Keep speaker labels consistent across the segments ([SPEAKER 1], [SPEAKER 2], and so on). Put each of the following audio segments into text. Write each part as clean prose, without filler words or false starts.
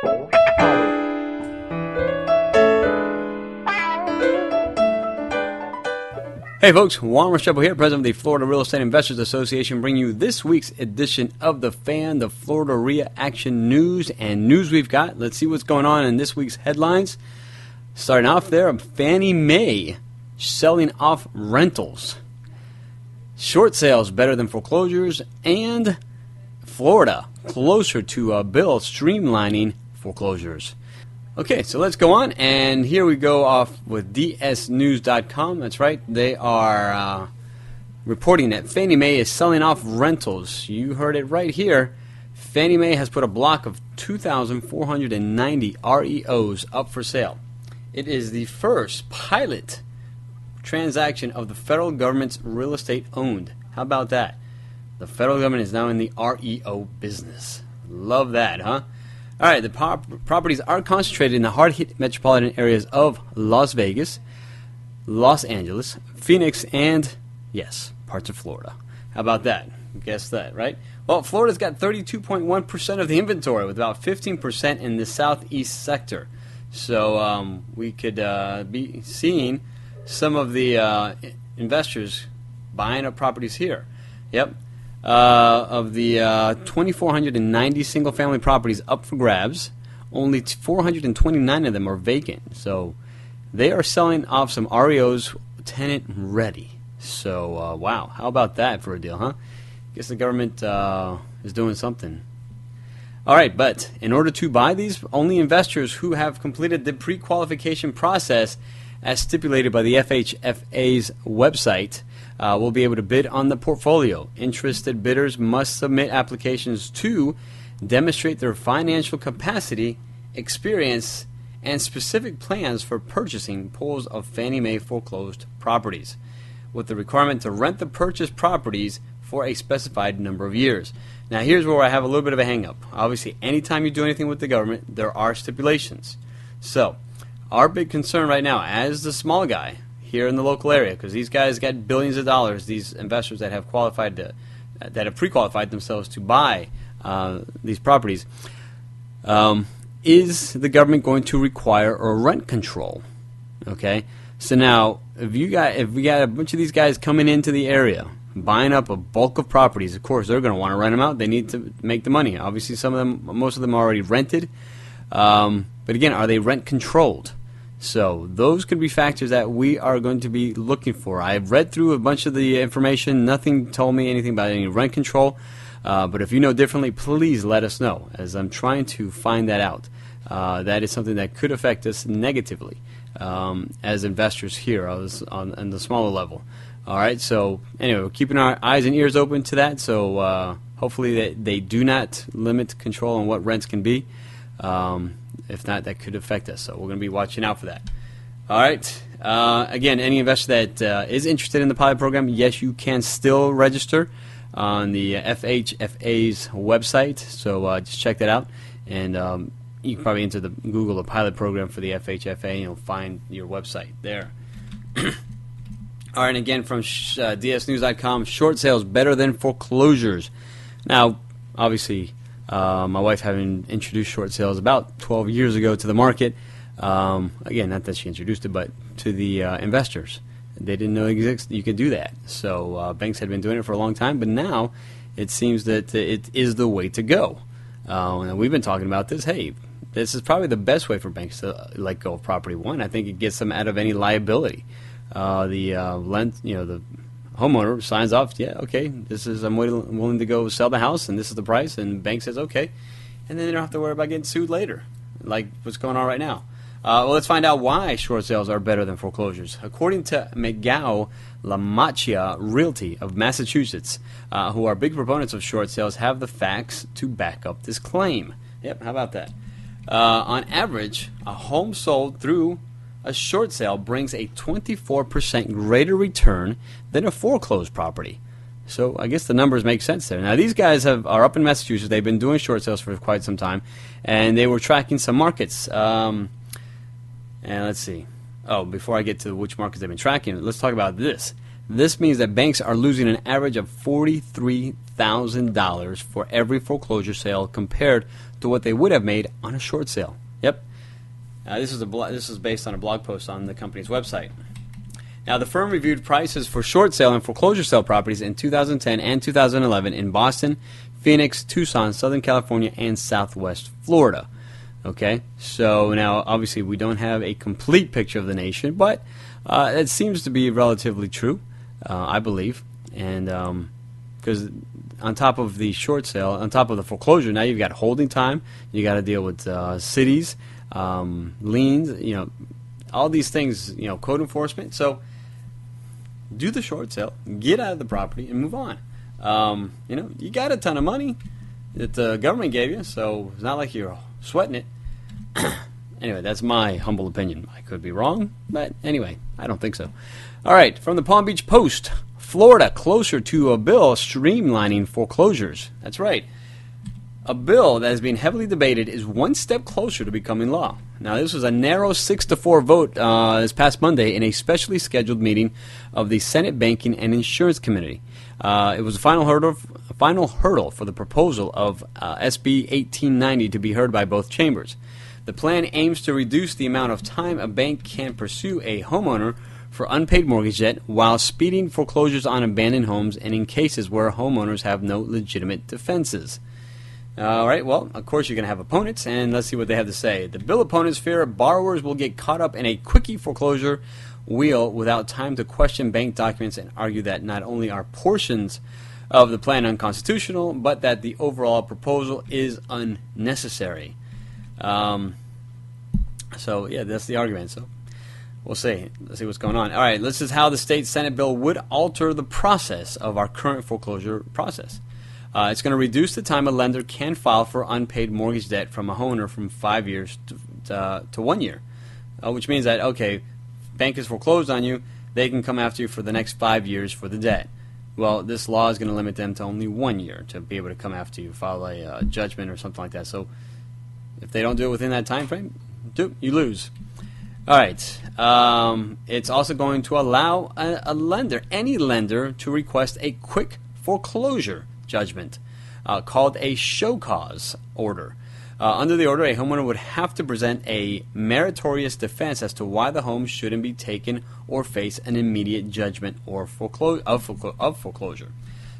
[SPEAKER 1] Hey folks, Juan Restrepo here, President of the Florida Real Estate Investors Association, bringing you this week's edition of the FAN, the FLREIA Action News and News we've got. Let's see what's going on in this week's headlines. Starting off there, Fannie Mae selling off rentals. Short sales better than foreclosures, and Florida closer to a bill streamlining foreclosures. Okay, so let's go on, and here we go off with dsnews.com. That's right, they are reporting that Fannie Mae is selling off rentals. You heard it right here. Fannie Mae has put a block of 2,490 REOs up for sale. It is the first pilot transaction of the federal government's real estate owned. How about that? The federal government is now in the REO business. Love that, huh? All right, the properties are concentrated in the hard-hit metropolitan areas of Las Vegas, Los Angeles, Phoenix, and, yes, parts of Florida. How about that? Guess that, right? Well, Florida's got 32.1% of the inventory, with about 15% in the southeast sector. So we could be seeing some of the investors buying up properties here. Yep. Of the 2,490 single-family properties up for grabs, only 429 of them are vacant. So they are selling off some REOs tenant-ready. So, wow, how about that for a deal, huh? Guess the government is doing something. All right, but in order to buy these, only investors who have completed the pre-qualification process as stipulated by the FHFA's website will be able to bid on the portfolio. Interested bidders must submit applications to demonstrate their financial capacity, experience, and specific plans for purchasing pools of Fannie Mae foreclosed properties, with the requirement to rent the purchased properties for a specified number of years. Now here's where I have a little bit of a hang-up. Obviously, anytime you do anything with the government, there are stipulations. So, our big concern right now, as the small guy here in the local area, because these guys got billions of dollars, these investors that have qualified that have pre-qualified themselves to buy these properties, is the government going to require a rent control? Okay, so now if we got a bunch of these guys coming into the area, buying up a bulk of properties, of course they're going to want to rent them out. They need to make the money. Obviously, most of them are already rented, but again, are they rent controlled? So those could be factors that we are going to be looking for. I've read through a bunch of the information. Nothing told me anything about any rent control. But if you know differently, please let us know, as I'm trying to find that out. That is something that could affect us negatively as investors here on the smaller level. All right, so anyway, we're keeping our eyes and ears open to that. So hopefully they do not limit control on what rents can be. If not, that could affect us. So we're going to be watching out for that. All right. Again, any investor that is interested in the pilot program, yes, you can still register on the FHFA's website. So just check that out. And you can probably enter Google the pilot program for the FHFA, and you'll find your website there. All right, and again from dsnews.com, short sales better than foreclosures. Now, obviously, my wife having introduced short sales about 12 years ago to the market. Again, not that she introduced it, but to the investors. They didn't know you could do that. So banks had been doing it for a long time, but now it seems that it is the way to go. And we've been talking about this. Hey, this is probably the best way for banks to let go of property. One, I think it gets them out of any liability. The homeowner signs off, yeah, okay, I'm willing to go sell the house, and this is the price, and the bank says okay, and then they don't have to worry about getting sued later, like what's going on right now. Well, let's find out why short sales are better than foreclosures. According to McGow LaMacchia Realty of Massachusetts, who are big proponents of short sales, have the facts to back up this claim. Yep, how about that? On average, a home sold through a short sale brings a 24% greater return than a foreclosed property. So I guess the numbers make sense there. Now these guys are up in Massachusetts. They've been doing short sales for quite some time, and they were tracking some markets. And let's see. Oh, before I get to which markets they've been tracking, let's talk about this. This means that banks are losing an average of $43,000 for every foreclosure sale compared to what they would have made on a short sale. Yep. This is based on a blog post on the company's website. Now, the firm reviewed prices for short sale and foreclosure sale properties in 2010 and 2011 in Boston, Phoenix, Tucson, Southern California, and Southwest Florida. Okay, so now obviously we don't have a complete picture of the nation, but it seems to be relatively true, I believe. And because on top of the short sale, on top of the foreclosure, now you've got holding time, you got to deal with cities, liens, all these things, code enforcement. So do the short sale, get out of the property, and move on. You got a ton of money that the government gave you, so it's not like you're sweating it. Anyway, that's my humble opinion. I could be wrong, but anyway, I don't think so. All right, from the Palm Beach Post, Florida closer to a bill streamlining foreclosures. That's right. A bill that has been heavily debated is one step closer to becoming law. Now, this was a narrow 6-4 vote this past Monday in a specially scheduled meeting of the Senate Banking and Insurance Committee. It was a final hurdle for the proposal of SB 1890 to be heard by both chambers. The plan aims to reduce the amount of time a bank can pursue a homeowner for unpaid mortgage debt while speeding foreclosures on abandoned homes and in cases where homeowners have no legitimate defenses. All right, well, of course you're going to have opponents, and let's see what they have to say. The bill opponents fear borrowers will get caught up in a quickie foreclosure wheel without time to question bank documents and argue that not only are portions of the plan unconstitutional, but that the overall proposal is unnecessary. So, yeah, that's the argument. So we'll see. Let's see what's going on. All right, this is how the state Senate bill would alter the process of our current foreclosure process. It's going to reduce the time a lender can file for unpaid mortgage debt from a homeowner from 5 years to 1 year, which means that, okay, bank is foreclosed on you, they can come after you for the next 5 years for the debt. Well, this law is going to limit them to only 1 year to be able to come after you, file a judgment or something like that. So if they don't do it within that time frame, you lose. All right. It's also going to allow a lender, any lender, to request a quick foreclosure judgment called a show cause order. Under the order, a homeowner would have to present a meritorious defense as to why the home shouldn't be taken or face an immediate judgment or foreclosure.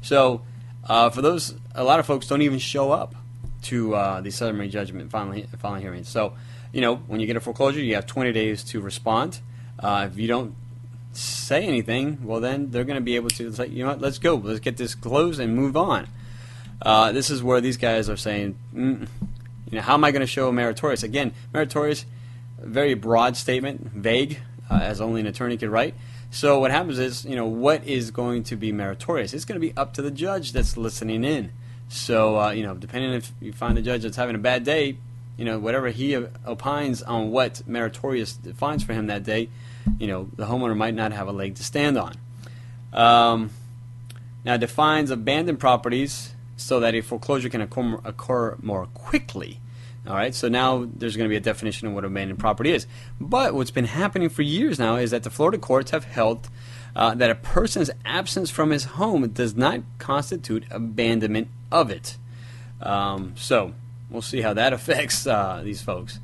[SPEAKER 1] So, for those, a lot of folks don't even show up to the summary judgment filing hearings. So, when you get a foreclosure, you have 20 days to respond. If you don't say anything, well, then they're going to be able to say, you know what, let's go. Let's get this closed and move on. This is where these guys are saying, how am I going to show meritorious? Again, meritorious, very broad statement, vague, as only an attorney could write. So what happens is, what is going to be meritorious? It's going to be up to the judge that's listening in. So, depending if you find the judge that's having a bad day, whatever he opines on what meritorious defines for him that day, the homeowner might not have a leg to stand on. Now, defines abandoned properties so that a foreclosure can occur more quickly. All right, so now there's going to be a definition of what abandoned property is. But what's been happening for years now is that the Florida courts have held that a person's absence from his home does not constitute abandonment of it. So we'll see how that affects these folks.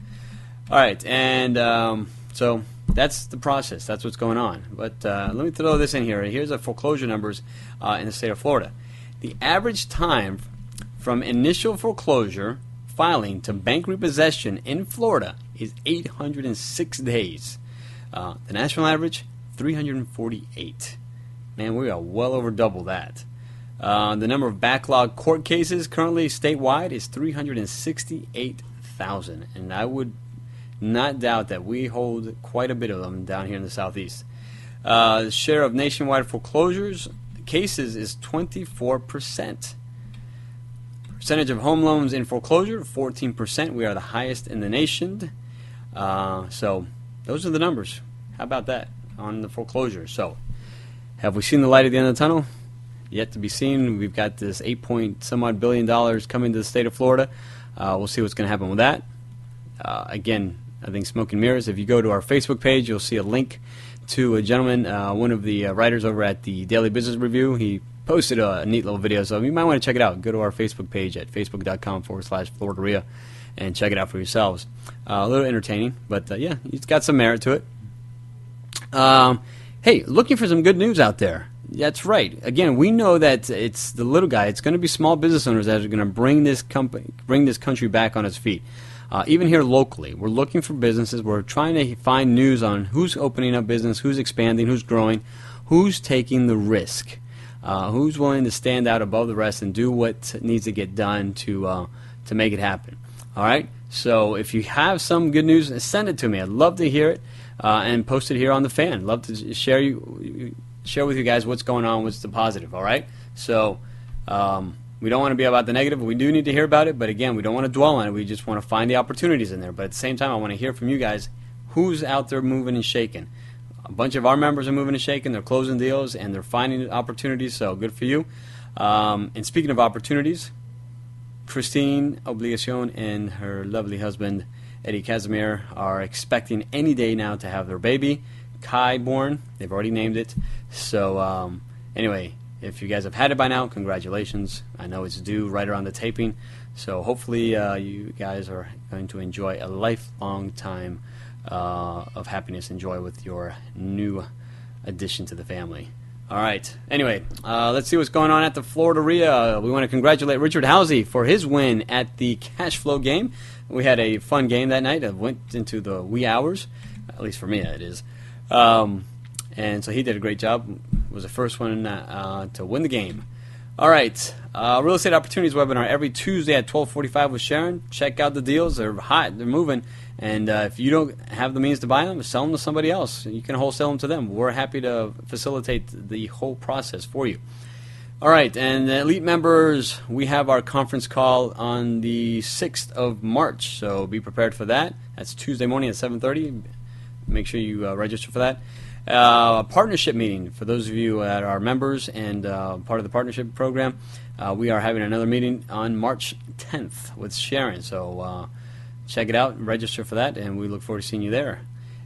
[SPEAKER 1] All right, and so that's the process. That's what's going on. But let me throw this in here. Here's the foreclosure numbers in the state of Florida. The average time from initial foreclosure filing to bank repossession in Florida is 806 days. The national average, 348. Man, we are well over double that. The number of backlog court cases currently statewide is 368,000, and I would not doubt that we hold quite a bit of them down here in the southeast. The share of nationwide foreclosures cases is 24%. Percentage of home loans in foreclosure, 14%. We are the highest in the nation. So those are the numbers. How about that on the foreclosure? So have we seen the light at the end of the tunnel? Yet to be seen. We've got this $8-some-odd billion coming to the state of Florida. We'll see what's going to happen with that. Again, I think smoke and mirrors. If you go to our Facebook page, you'll see a link to a gentleman, one of the writers over at the Daily Business Review. He posted a neat little video, so you might want to check it out. Go to our Facebook page at facebook.com/FLREIA and check it out for yourselves. A little entertaining, but yeah, it's got some merit to it. Hey, looking for some good news out there. That's right. Again, we know that it's the little guy. It's going to be small business owners that are going to bring this country back on its feet. Even here locally, we're looking for businesses. We're trying to find news on who's opening up business, who's expanding, who's growing, who's taking the risk, who's willing to stand out above the rest and do what needs to get done to make it happen. All right. So if you have some good news, send it to me. I'd love to hear it and post it here on the Fan. Love to share with you guys what's going on, what's the positive. All right. So. We don't want to be about the negative. We do need to hear about it, but again, we don't want to dwell on it. We just want to find the opportunities in there. But at the same time, I want to hear from you guys who's out there moving and shaking. A bunch of our members are moving and shaking. They're closing deals, and they're finding opportunities, so good for you. And speaking of opportunities, Christine Obligacion and her lovely husband, Eddie Casimir, are expecting any day now to have their baby, Kai, born. They've already named it. So anyway, if you guys have had it by now, congratulations. I know it's due right around the taping. So hopefully you guys are going to enjoy a lifelong time of happiness and joy with your new addition to the family. All right. Anyway, let's see what's going on at the FLREIA. We want to congratulate Richard Housey for his win at the cash flow game. We had a fun game that night. It went into the wee hours. At least for me, it is. And so he did a great job. Was the first one to win the game. All right. Real Estate Opportunities webinar every Tuesday at 12:45 with Sharon. Check out the deals. They're hot. They're moving. And if you don't have the means to buy them, sell them to somebody else. You can wholesale them to them. We're happy to facilitate the whole process for you. All right. And the Elite members, we have our conference call on the 6th of March. So be prepared for that. That's Tuesday morning at 7:30. Make sure you register for that. Partnership meeting for those of you that are members and part of the partnership program. We are having another meeting on March 10th with Sharon. So check it out and register for that, and we look forward to seeing you there.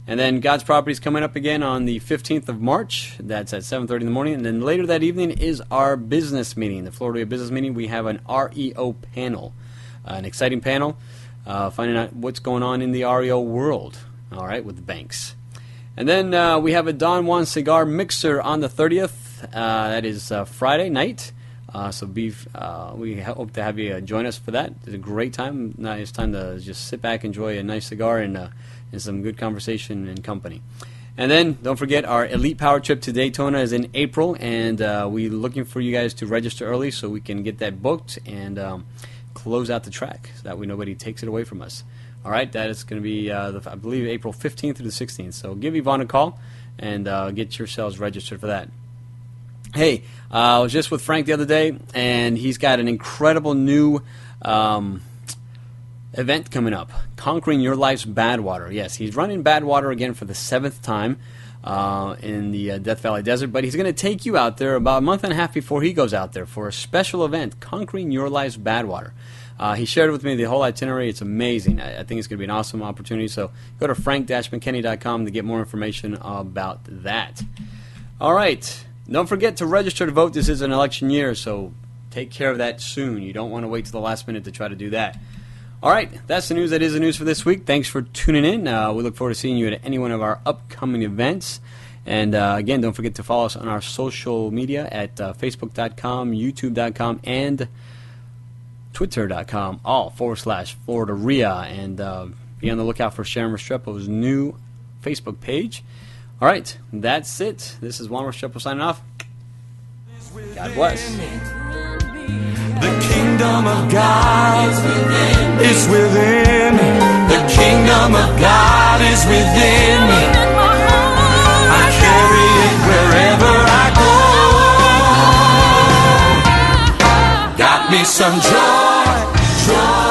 [SPEAKER 1] And then God's Property is coming up again on the 15th of March. That's at 7:30 in the morning. And then later that evening is our business meeting, the FLREIA business meeting. We have an REO panel, an exciting panel, finding out what's going on in the REO world, all right, with the banks. And then we have a Don Juan cigar mixer on the 30th. That is Friday night. So we hope to have you join us for that. It's a great time. Nice time to just sit back, enjoy a nice cigar, and some good conversation and company. And then don't forget our Elite Power Trip to Daytona is in April, and we're looking for you guys to register early so we can get that booked and close out the track so that way nobody takes it away from us. All right, that is going to be, I believe, April 15th through the 16th. So give Yvonne a call and get yourselves registered for that. Hey, I was just with Frank the other day, and he's got an incredible new event coming up, Conquering Your Life's Badwater. Yes, he's running Badwater again for the 7th time in the Death Valley Desert, but he's going to take you out there about a month and a half before he goes out there for a special event, Conquering Your Life's Badwater. He shared with me the whole itinerary. It's amazing. I think it's going to be an awesome opportunity. So go to frank-mckinney.com to get more information about that. All right. Don't forget to register to vote. This is an election year, so take care of that soon. You don't want to wait till the last minute to try to do that. All right. That's the news that is the news for this week. Thanks for tuning in. We look forward to seeing you at any one of our upcoming events. And again, don't forget to follow us on our social media at facebook.com, youtube.com, and twitter.com, all /FLREIA, and be on the lookout for Sharon Restrepo's new Facebook page. All right, that's it. This is Juan Restrepo signing off. God bless.
[SPEAKER 2] The kingdom of God is within me. The kingdom of God is within me. I carry it wherever I go. Got me some joy, joy.